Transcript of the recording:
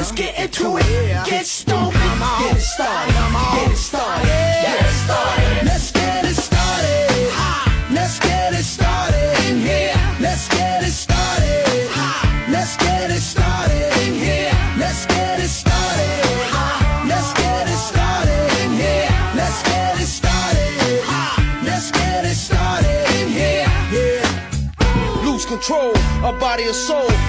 Let's get into it. Get stoked. Get it started. Get it started. Get it started. Let's get it started. Let's get it started in here. Let's get it started. Let's get it started in here. Let's get it started. Let's get it started in here. Let's get it started. Let's get it started in here. Yeah. Lose control of body and soul.